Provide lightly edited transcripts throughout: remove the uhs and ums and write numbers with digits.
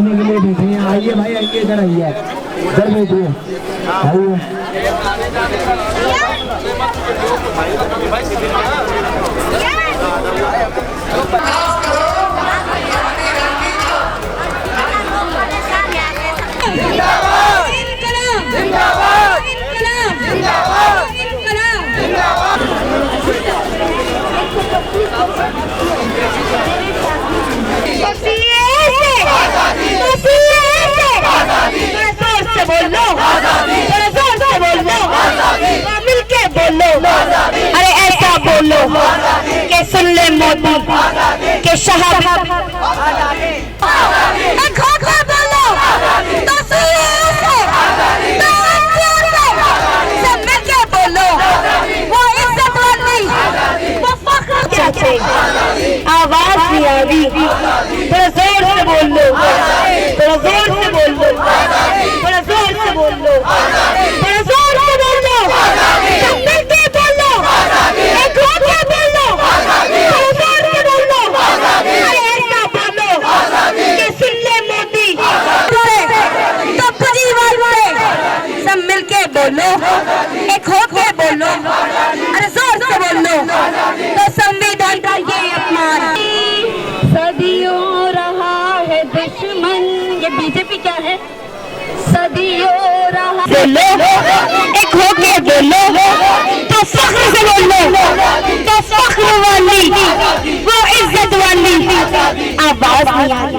के लिए बैठे हैं। आइए भाई, आइए, इधर आइए, इधर बैठिए, आइए। मिलके बोलो, अरे ऐसा बोलो के सुन ले मोदी के शहर बोलो तो सब मिलके बोलो, वो इज्जत वाली, वो फख्र चाचे, आवाज नहीं आ रही, थोड़ा जोर से बोल लो, थोड़ा जोर से बोल लो, थोड़ा जोर से बोल लो, थोड़ा जोर से बोल लो, सब मिलके बोलो, एक होके बोलो, थोड़ा जोर से बोल लो, अरे ऐसा बोलो कि सुन ले मोदी तो परिवार से सब मिलके बोलो, एक होके बोलो, अरे जोर से बोलो तो संविधान का ये अपमान। सदियों रहा है दुश्मन, ये बीजेपी क्या है, सदियों रहा बोलो, एक होके बोलो तो फख्र से बोलो, तो फख्र वाली, वो इज्जत वाली आवाज नहीं आ रही।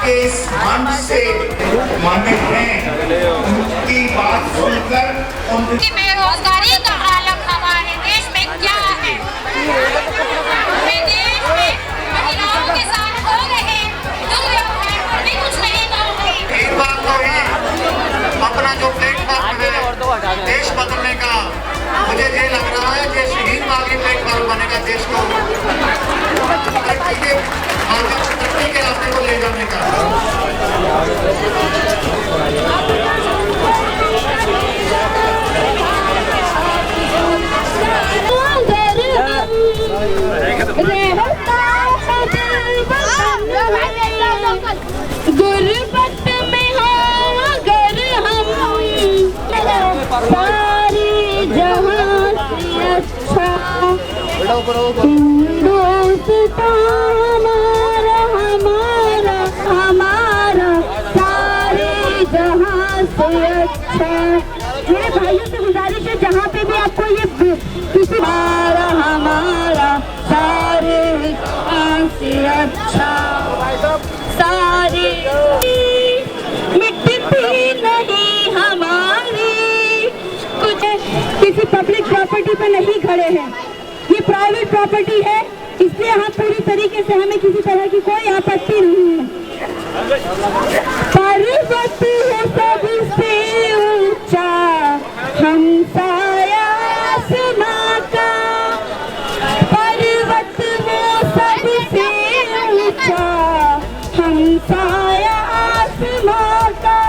इस मंच से माने हैं, उनकी बात सुनकर उनकी बेरोजगारी का हालत हमारे देश में क्या है, हमारे देश में महिलाओं के साथ हो रहे दुर्व्यवहार पर भी कुछ नहीं कहोगे। एक बात तो है, अपना जो प्लेटफॉर्म है देश बदलने का, मुझे ये लग रहा है कि शहीद वाली प्लेटफॉर्म बनेगा देश को तरक्की के रास्ते को ले जाने का। गुर्बत में हो अगर हम सारी जहां से अच्छा हिंदुस्तान हमारा हमारा हमारा सारी जहां से अच्छा। मेरे भाइयों से गुजारिश है, जहाँ पे भी आपको ये किसी हमारा सारे से अच्छा, सारी मिटती नहीं हमारी, कुछ किसी पब्लिक प्रॉपर्टी पे नहीं खड़े हैं, ये प्राइवेट प्रॉपर्टी है, इसलिए हम पूरी तरीके से, हमें किसी तरह की कोई आपत्ति नहीं है। पर्वत है सबसे ऊंचा हमसाया आसमां का, पर्वत वो सबसे ऊंचा हमसाया आसमां का,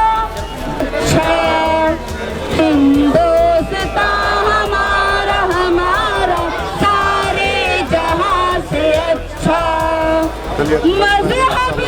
हिंदुस्तान हमारा हमारा सारे जहां से अच्छा, मज़हब